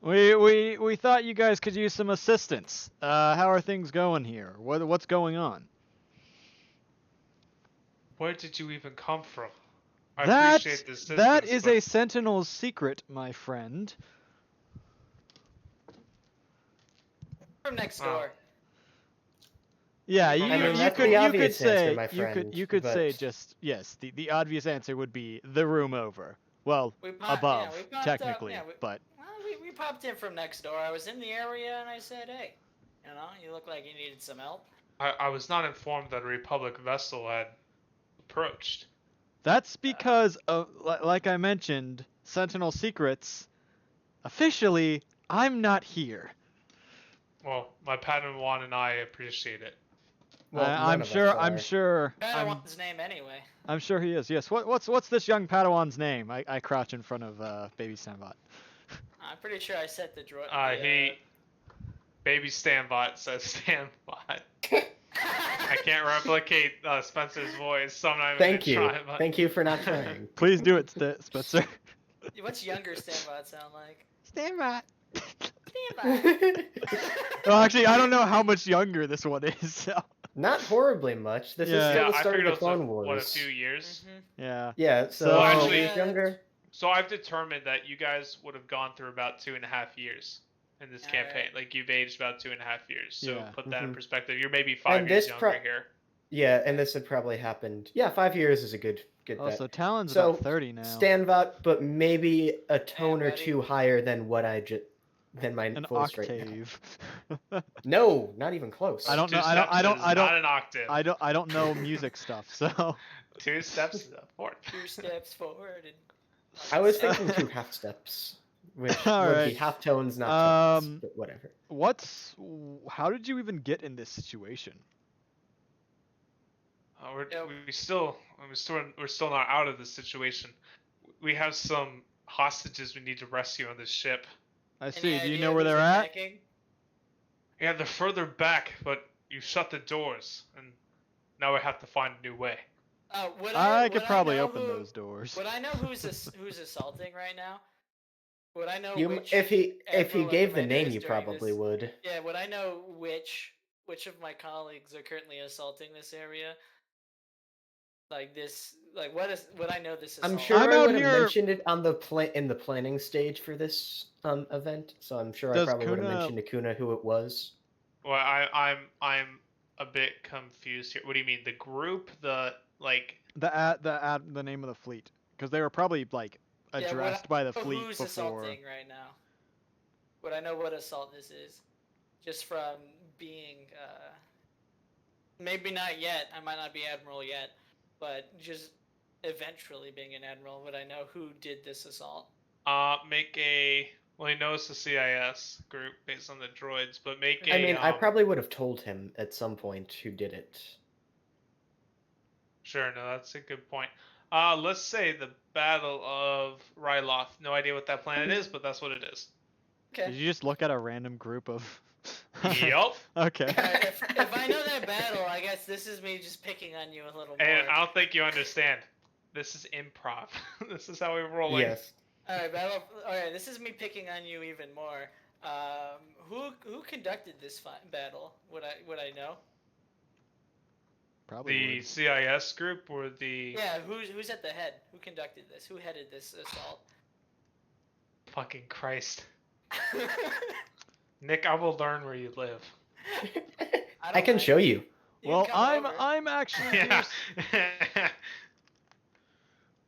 We thought you guys could use some assistance. How are things going here? What's going on? Where did you even come from? I That appreciate the assistance. that is but a Sentinel's secret, my friend. From next Oh. door. Yeah, I you, mean, you that's could the you obvious could say answer, my you friend, could say but- just yes. The obvious answer would be the room over. Well, above we popped technically, up. Yeah, but we popped in from next door. I was in the area and I said, hey, you look like you needed some help. I was not informed that a Republic vessel had approached. that's because of like I mentioned, Sentinel secrets. Officially, I'm not here. Well, my Padawan and I appreciate it. Well, I'm none of sure. us I'm are. sure. Padawan's name anyway. I'm sure he is. Yes. What's this young Padawan's name? I crouch in front of baby Sambot. I'm pretty sure I set the droid. Baby Stanbot says Stanbot. I can't replicate Spencer's voice, so I'm not even Thank gonna you. try. But... Thank you for not trying. Please do it, Spencer. What's younger Stanbot sound like? Sambot. Stanbot. Well, actually, I don't know how much younger this one is. So. Not horribly much. This is Yeah. still Yeah, the I start figured of it the was Clone Wars. what, a few years. Yeah. Yeah, so So- Actually- he's younger. So I've determined that you guys would have gone through about 2.5 years in this Alright. campaign. Like you've aged about 2.5 years. So Yeah. put that in Mhm. perspective. You're maybe 5 And years this younger pro- here. Yeah, and this had probably happened. Yeah, 5 years is a good bet. Also, Talon's So, about 30 now. Stanbot, but maybe a tone or buddy. two higher than what than my An voice right now. octave. No, not even close. I don't know. Two I don't. steps I don't. is I don't. Not an octave. I don't know music stuff. So. 2 steps forward. 2 steps forward and. I was thinking 2 half steps, which would be Alright. half tones, not tones, but whatever. How did you even get in this situation? Yep. We're still not out of this situation. We have some hostages we need to rescue on this ship. I Any see. Do you idea know where who's they're at? attacking? Yeah, they're further back, but you shut the doors, and now we have to find a new way. I could probably know open who- those doors. Would I know who's assaulting right now? Would I know which? If he Admiral or gave the commander name, is you doing probably this? would. Yeah, would I know which of my colleagues are currently assaulting this area? Like this, like would I know this assault? I'm sure I'm I out would have here- mentioned it on in the planning stage for this event, so I'm sure I Does probably would have Kuna- mentioned to Kuna who it was. Well, I'm a bit confused here. What do you mean? The group, the like? The name of the fleet, because they were probably like Yeah, would I addressed by the know fleet who's before. assaulting right now? Would I know what assault this is? Just from being, maybe not yet. I might not be admiral yet, but just eventually being an admiral, would I know who did this assault? Make a. Well, he knows the CIS group based on the droids, but make a. I mean, I probably would have told him at some point who did it. Sure, no, that's a good point. Let's say the Battle of Ryloth. No idea what that planet is, but that's what it is. Did Okay. you just look at a random group of? Yup. Okay. Alright, if I know that battle, I guess this is me just picking on you a little more. And I don't think you understand. This is improv. This is how we roll in. Yes. Alright, battle. Alright, this is me picking on you even more. Who conducted this battle? Would I know? Probably. The would. CIS group or the Yeah, who's at the head? Who conducted this? Who headed this assault? fucking Christ. Nick, I will learn where you live. I don't can mind. show you. You Well, can come over. I'm actually. Yeah.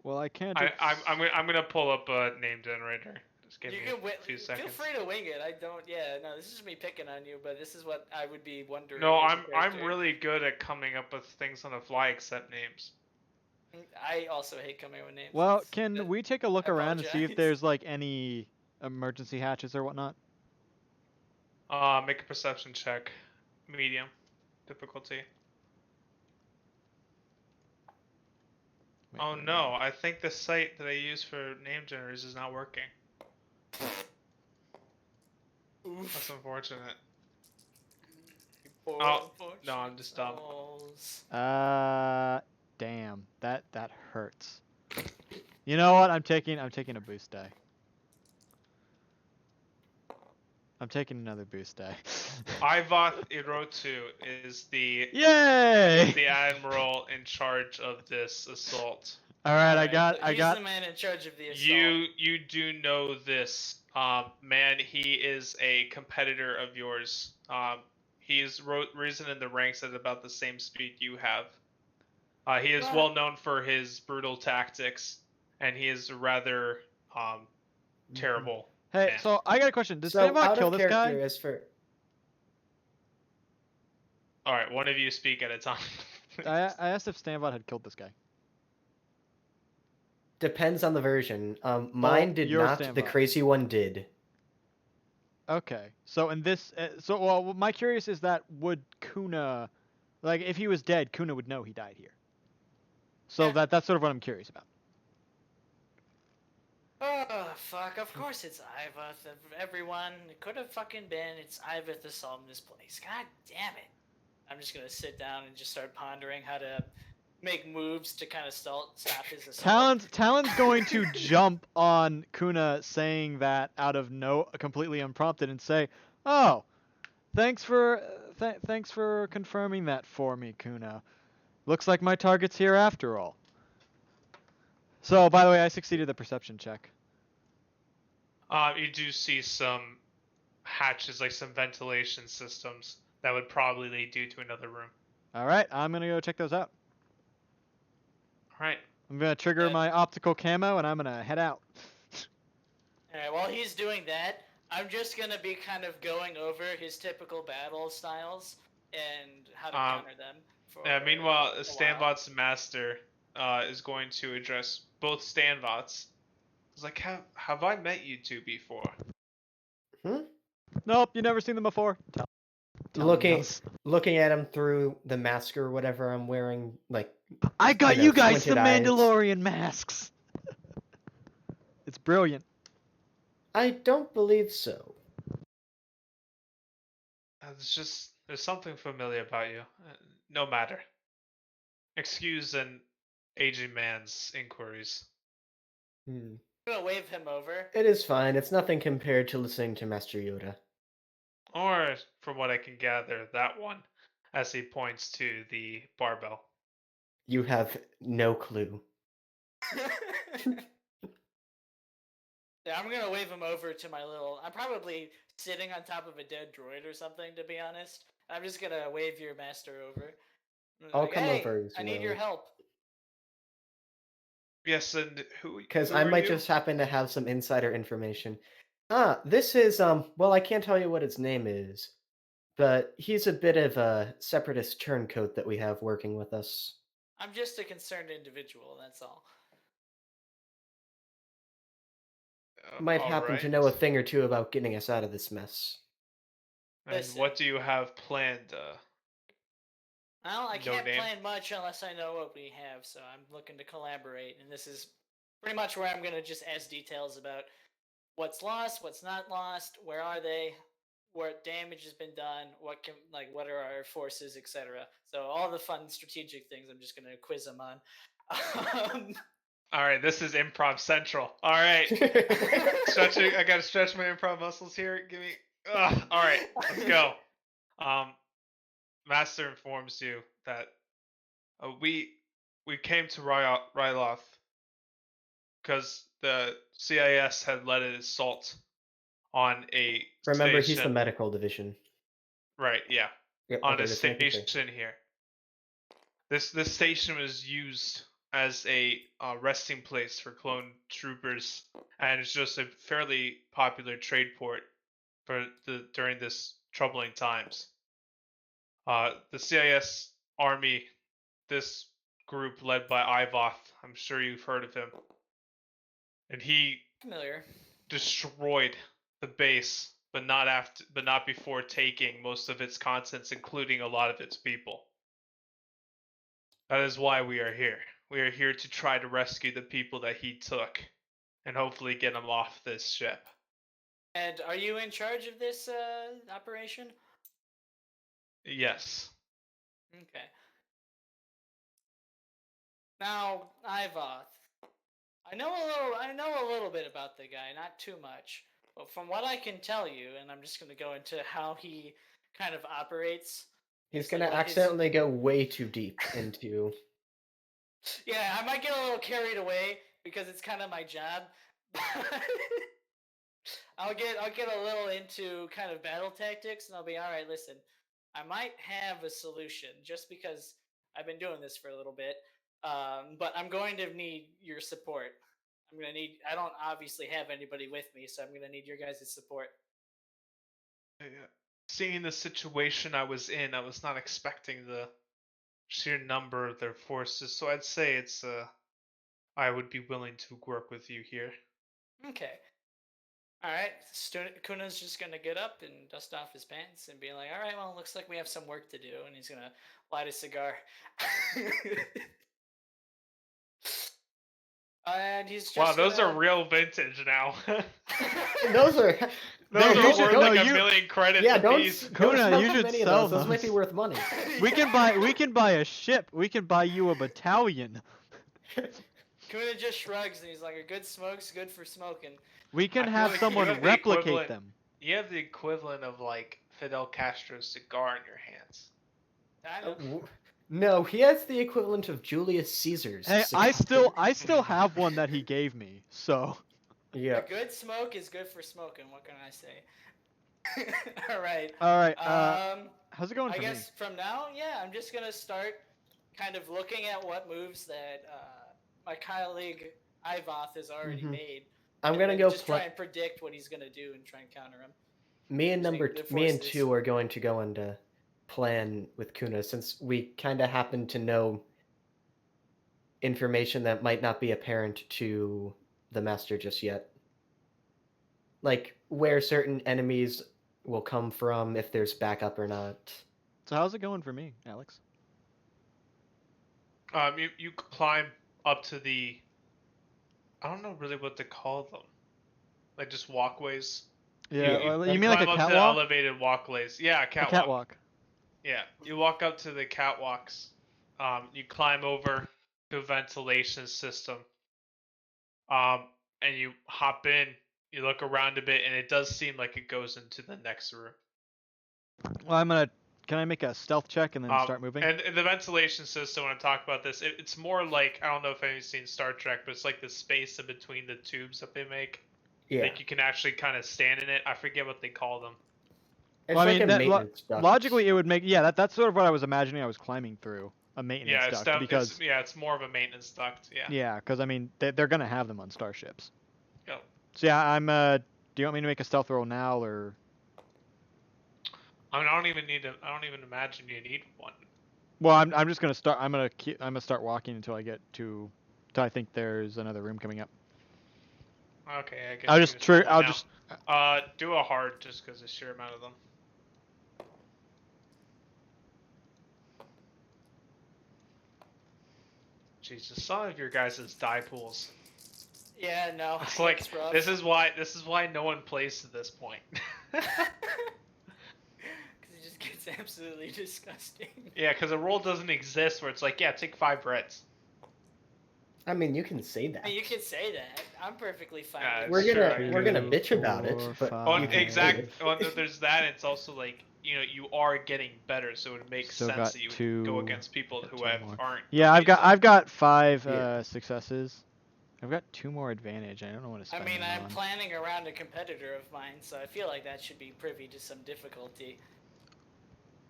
Well, I can't. I'm gonna pull up a name generator. Just give You me can a few seconds. feel free to wing it. I don't. Yeah, no, this is me picking on you, but this is what I would be wondering. No, as a I'm character. really good at coming up with things on the fly except names. I also hate coming up with names. Well, It's- can we take a look I around and see if apologize. there's like any emergency hatches or whatnot? Make a perception check. Medium difficulty. Wait, Oh wait, no, I think the site that I use for name generators is not working. Oof. That's unfortunate. Poor Oh, unfortunate no, I'm just dumb. souls. Damn, that hurts. You know what? I'm taking a boost die. I'm taking another boost die. Ivoth Irotu is the Yay! admiral in charge of this assault. All right, I Alright, got so I he's got the man in charge of the assault. You do know this man. He is a competitor of yours. He's risen in the ranks at about the same speed you have. He is Ah. well known for his brutal tactics, and he is a rather terrible Hey, man. so I got a question. Did So Stanbot out kill of this character, guy? as for All right, one of you speak at a time. I asked if Stanbot had killed this guy. depends on the version. Mine did your not. The Stanbot. crazy one did. Okay. So in this, well, my curious is that would Kuna, like, if he was dead, Kuna would know he died here. So Yeah. that's sort of what I'm curious about. Oh, fuck. Of course it's Ivath. Everyone. It could have fucking been. It's Ivath assaulting this place. God damn it. I'm just gonna sit down and just start pondering how to make moves to kind of stop his assault. Talon's going to jump on Kuna saying that out of completely unprompted and say, "Oh, thanks for confirming that for me, Kuna. Looks like my target's here after all." So, by the way, I succeeded the perception check. You do see some hatches, like some ventilation systems, that would probably lead you to another room. All right, I'm gonna go check those out. All right. I'm gonna trigger my optical camo and I'm gonna head out. Alright, while he's doing that, I'm just gonna be kind of going over his typical battle styles and how to counter them. Meanwhile, a while. Stanbot's master is going to address both Stanbots. He's like, have I met you two before? Nope, you never seen them before. Looking at him through the mask or whatever I'm wearing, like I got you know, you guys the squinted eyes. Mandalorian masks. It's brilliant. I don't believe so. There's something familiar about you. No matter. Excuse an aging man's inquiries. Hmm. I'm gonna wave him over. It is fine. It's nothing compared to listening to Master Yoda. Or, from what I can gather, that one, as he points to the barbell. You have no clue. Yeah, I'm gonna wave him over to my little. I'm probably sitting on top of a dead droid or something, to be honest. I'm just gonna wave your master over. I'll Like, come hey, over as I need your well. help. Yes, and Because who I are might you? just happen to have some insider information. This is, well, I can't tell you what his name is, but he's a bit of a separatist turncoat that we have working with us. I'm just a concerned individual, that's all. Might All happen to right. know a thing or two about getting us out of this mess. And Listen. what do you have planned? Well, I No can't name? plan much unless I know what we have, so I'm looking to collaborate, and this is pretty much where I'm gonna just ask details about what's lost, what's not lost, where are they, what damage has been done, what are our forces, etc. So all the fun strategic things, I'm just gonna quiz them on. All right, this is improv central. All right, stretching. I gotta stretch my improv muscles here. Give me. All right, let's go. Master informs you that we came to Ryloth because the CIS had led an assault on a Remember, station. he's the medical division. Right. Yeah. Yep, On okay, a just making sure. station here. This station was used as a resting place for clone troopers, and it's just a fairly popular trade port for during this troubling times. The CIS army, this group led by Ivoth, I'm sure you've heard of him, and he Familiar. destroyed the base, but not before taking most of its contents, including a lot of its people. That is why we are here. We are here to try to rescue the people that he took, and hopefully get them off this ship. And are you in charge of this operation? Yes. Okay. Now, Ivoth. I know a little bit about the guy, not too much. But from what I can tell you, and I'm just gonna go into how he kind of operates. He's It's gonna like what his- accidentally go way too deep into. Yeah, I might get a little carried away because it's kind of my job. I'll get a little into kind of battle tactics, and I'll be all right. Listen, I might have a solution just because I've been doing this for a little bit. But I'm going to need your support. I don't obviously have anybody with me, so I'm going to need your guys' support. Seeing the situation I was in, I was not expecting the sheer number of their forces, so I'd say I would be willing to work with you here. Okay. All right. Kuna's just going to get up and dust off his pants and be like, all right, well, looks like we have some work to do. And he's going to light a cigar. And he's just Wow, those gonna... are real vintage now. Those are Those you are should- worth no, like you- a million credits yeah. a Don't piece. don't Kuna, smoke you too should many of sell those. Those might be those. worth money. We can buy a ship. We can buy you a battalion. Kuna just shrugs and he's like, a good smoke's good for smoking. We can I feel have like someone you have the replicate equivalent- them. You have the equivalent of like Fidel Castro's cigar in your hands. I know. No, he has the equivalent of Julius Caesar's. Hey, cigar. I still have one that he gave me. So Yeah. A good smoke is good for smoking. What can I say? All right. all right. How's it going I for guess from now, yeah, I'm just gonna start kind of looking at what moves that my colleague Ivoth has already Mhm. made. I'm and gonna then go just try and predict what he's gonna do and try and counter him. Me and using the me and forces. 2 are going to go into plan with Kuna since we kind of happen to know information that might not be apparent to the master just yet. Like where certain enemies will come from, if there's backup or not. So how's it going for me, Alex? You climb up to the, I don't know really what to call them, like just walkways. Yeah, Yeah, you mean like a climb up to catwalk? elevated walkways. Yeah, A catwalk. catwalk. Yeah, you walk up to the catwalks. You climb over to a ventilation system. And you hop in. You look around a bit, and it does seem like it goes into the next room. Well, can I make a stealth check and then start moving? And the ventilation system, when I talk about this, it's more like, I don't know if anyone's seen Star Trek, but it's like the space in between the tubes that they make. Yeah. Like you can actually kind of stand in it. I forget what they call them. It's Well, I like mean, a that maintenance duct. logically it would make that's sort of what I was imagining I was climbing through, a maintenance Yeah, duct, because it's more of a maintenance duct. Yeah. yeah, because I mean they're gonna have them on starships. Yep. So yeah, I'm do you want me to make a stealth roll now or? I mean, I don't even imagine you need one. Well, I'm just gonna start. I'm gonna start walking until I get to. Till I think there's another room coming up. Okay, I guess. I'll you just can roll I'll now. just. Do a hard just because the sheer amount of them. Jesus, some of your guys' die pools. Yeah, no. It's like it's rough. this is why no one plays to this point. Because it just gets absolutely disgusting. Yeah, because a rule doesn't exist where it's like, yeah, take 5 reds. I mean, you can say I that. mean, you can say that. I'm perfectly fine. Yeah, with it's it. We're gonna bitch about it, Four, but Oh, you can say exactly. it. Oh, no, there's that. It's also like, you are getting better, so it makes Still sense got that you would two- go against people got who two more. aren't. Yeah, I've amazing. got 5 Yeah. successes. I've got 2 more advantage. I don't know what to I spend mean, them I'm on. planning around a competitor of mine, so I feel like that should be privy to some difficulty.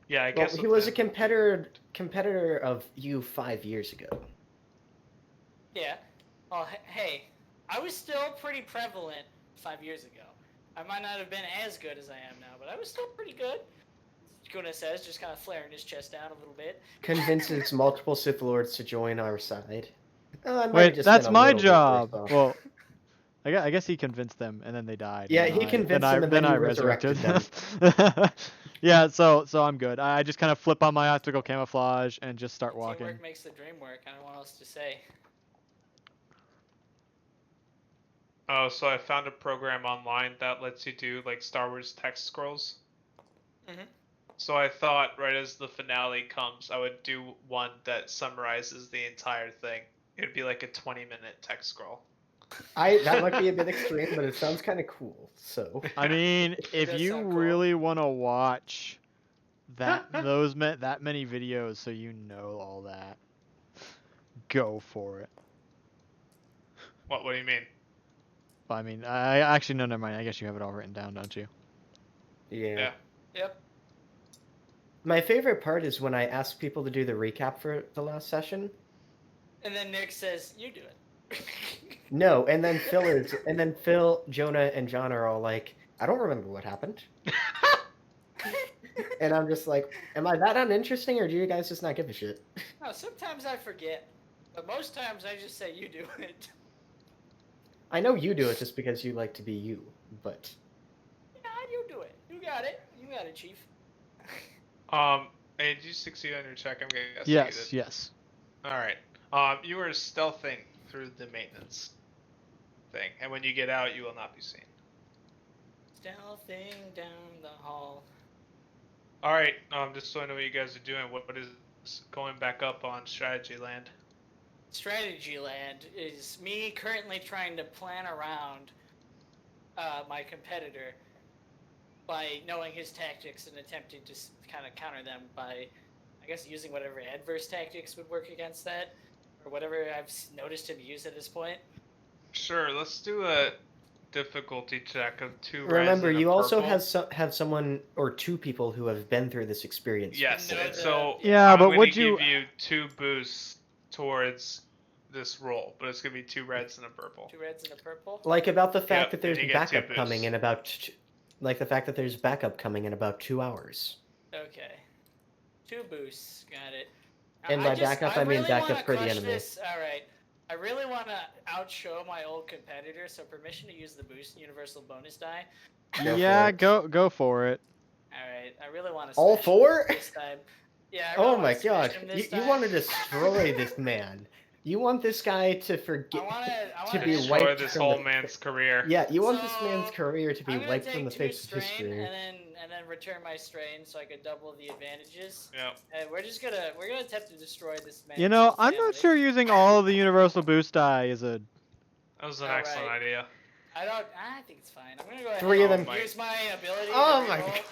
Yeah, I Well, guess he with was a him- competitor of you 5 years ago. Yeah. Well, hey, I was still pretty prevalent 5 years ago. I might not have been as good as I am now, but I was still pretty good. Kuna says, just kind of flaring his chest out a little bit. Convinces multiple Sith Lords to join our side. I might have Wait, just that's been a my little bit job. worse off. Well, I guess he convinced them and then they died. Yeah, and he I- convinced then them and then I he resurrected them. Yeah, so I'm good. I just kind of flip on my optical camouflage and just start walking. Teamwork makes the dream work. I don't know what else to say. Oh, so I found a program online that lets you do like Star Wars text scrolls. Mhm. So I thought right as the finale comes, I would do one that summarizes the entire thing. It would be like a 20-minute text scroll. That might be a bit extreme, but it sounds kind of cool. So I mean, if does you sound cool. really want to watch that that many videos so you know all that, go for it. What do you mean? I mean, I actually no, never mind. I guess you have it all written down, don't you? yeah. Yep. My favorite part is when I ask people to do the recap for the last session. And then Nick says, "You do it." No, and then Phil, Jonah, and John are all like, "I don't remember what happened," and I'm just like, "Am I that uninteresting, or do you guys just not give a shit?" No, sometimes I forget, but most times I just say, "You do it." I know you do it just because you like to be you, but Yeah, you do it. You got it. You got it, Chief. Hey, did you succeed on your check? I'm guessing you Yes, did. yes. All right. You are stealthing through the maintenance thing, and when you get out, you will not be seen. Stealthing down the hall. All right. Just so I know what you guys are doing, what is going back up on Strategy Land? Strategy Land is me currently trying to plan around my competitor by knowing his tactics and attempting to kind of counter them by, I guess, using whatever adverse tactics would work against that, or whatever I've noticed him use at this point. Sure. Let's do a difficulty check of 2 reds remember, and a you also purple. have someone or two people who have been through this experience. Yes, know and the- so Yeah, I'm but going would to you- give you 2 boosts towards this roll, but it's going to be 2 reds and a purple. 2 reds and a purple. Like about the fact Yep, that there's and you get 2 backup coming boosts. in about, like the fact that there's backup coming in about 2 hours. Okay. 2 boosts. Got it. And by backup, I mean really backup wanna for the crush enemy. This. All right. I really want to outshow my old competitor, so permission to use the boost universal bonus die. Go Yeah, for it. go for it. All right. I really want to. All four? This time. Yeah. I really Oh wanna my smash god, him you, this you time. want to destroy this man. You want this guy to forget, I to wanna be Destroy wiped this from whole the- man's career. Yeah, you want this So, man's career to be I'm gonna wiped take from the 2 face of strain history. and then return my strain so I could double the advantages. Yep. And we're gonna attempt to destroy this man. You know, I'm not sure using all of the universal boost die is a. That was an All excellent right. idea. I think it's fine. I'm gonna go ahead 3 of and them. use my ability Oh to my reroll.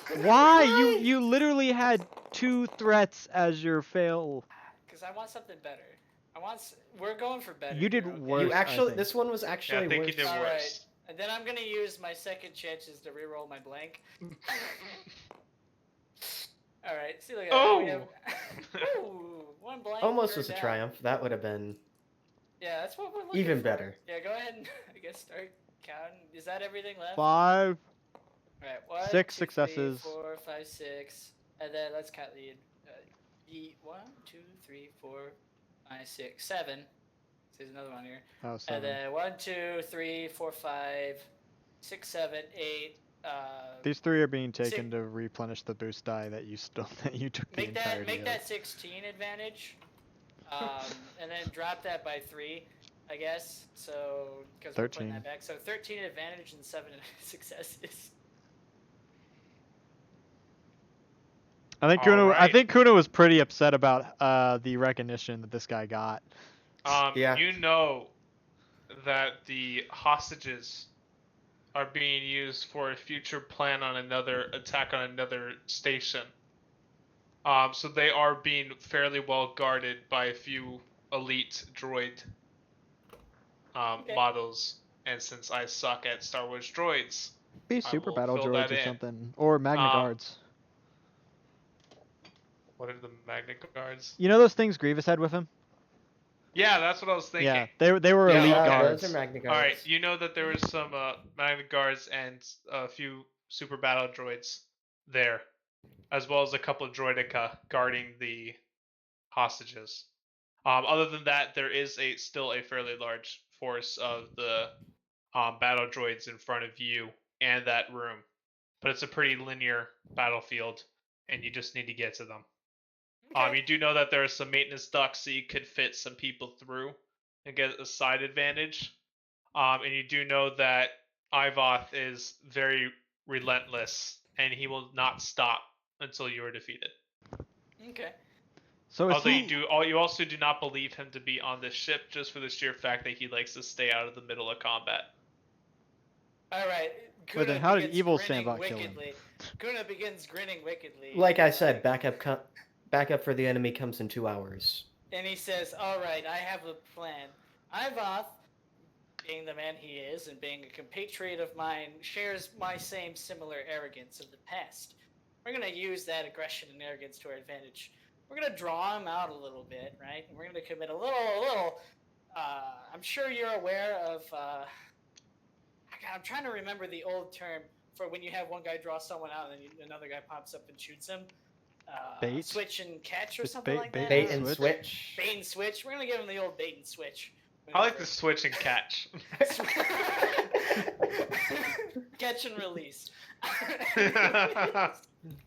god. Why? You literally had 2 threats as your fail. Because I want something better. We're going for better. You did here, okay? worse. You actually, think. this one was Yeah, actually I think you worse. did All worse. right. And then I'm gonna use my second chances to reroll my blank. All right. See, look at that. We have... Ooh, 1 blank. Almost per was a down. triumph. That would have been Yeah, that's what we're looking even for. better. Yeah, go ahead and I guess start counting. Is that everything left? 5. All right. 1, 6 2, successes. 3, 4, 5, 6, and then let's count the 1, 2, 3, 4, 5, 6, 7. There's another one here. Oh, And 7. then 1, 2, 3, 4, 5, 6, 7, 8. These 3 are being taken to replenish the boost die that you still that you took the Make entirety of. that 16 advantage, and then drop that by 3, I guess. So because we're putting 13. that back, so 13 advantage and 7 successes. I think Alright. Kuna was pretty upset about the recognition that this guy got. Yeah. You know that the hostages are being used for a future plan on another attack on another station. So they are being fairly well guarded by a few elite droid Okay. models. And since I suck at Star Wars droids, Be I super will battle fill droids that or in. something, or Magna Guards. What are the Magna Guards? You know those things Grievous had with him? Yeah, that's what I was thinking. Yeah, they were Yeah, elite okay. guards. Those are Magna Guards. All right, you know that there was some Magna Guards and a few super battle droids there, as well as a couple of droidica guarding the hostages. Other than that, there is still a fairly large force of the battle droids in front of you and that room, but it's a pretty linear battlefield, and you just need to get to them. Okay. You do know that there are some maintenance ducts so you could fit some people through and get a side advantage. And you do know that Ivoth is very relentless, and he will not stop until you are defeated. Okay. So is Although he? you also do not believe him to be on this ship, just for the sheer fact that he likes to stay out of the middle of combat. All right. But then Kuna how did begins Evil grinning Sandbot kill him? wickedly. Kuna begins grinning wickedly. Like I said, backup for the enemy comes in 2 hours. And he says, "All right, I have a plan. Ivoth, being the man he is and being a compatriot of mine, shares my same similar arrogance of the past. we're gonna use that aggression and arrogance to our advantage. We're gonna draw him out a little bit, right? And we're gonna commit a little. I'm sure you're aware of. God, I'm trying to remember the old term for when you have one guy draw someone out and then another guy pops up and shoots him. Bait? Switch and catch or It's something like that. Bait and switch. Bait and switch. We're gonna give him the old bait and switch. I like the switch and catch. Catch and release.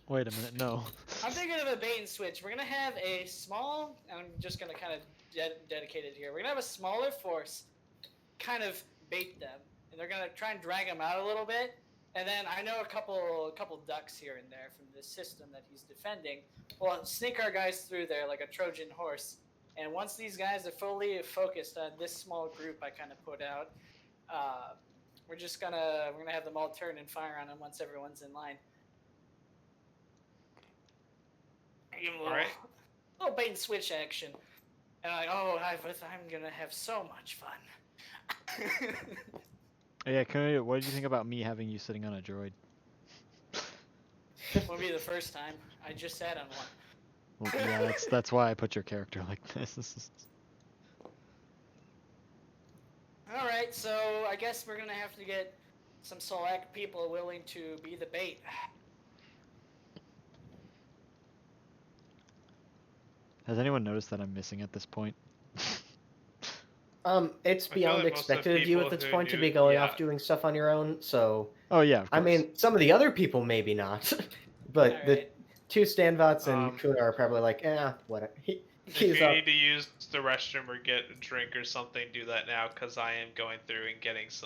Wait a minute, no. I'm thinking of a bait and switch. We're gonna have a small. I'm just gonna kind of dedicate it here. We're gonna have a smaller force, kind of bait them, and they're gonna try and drag him out a little bit. And then I know a couple ducks here and there from the system that he's defending. We'll sneak our guys through there like a Trojan horse. And once these guys are fully focused on this small group I kind of put out, we're gonna have them all turn and fire on them once everyone's in line. Give 'em a little bait and switch action. And I'm gonna have so much fun. Yeah, what did you think about me having you sitting on a droid? Won't be the first time. I just sat on one. Well, yeah, that's why I put your character like this. All right, so I guess we're gonna have to get some select people willing to be the bait. Has anyone noticed that I'm missing at this point? It's I feel beyond like most of the expected of you at people this who point to knew- be going yeah. off doing stuff on your own. So Oh yeah, of course. I mean, some of the other people maybe not, but All the right. two Stanvots and Um, Kuna are probably like, whatever. If He's you up. need to use the restroom or get a drink or something, do that now, because I am going through and getting some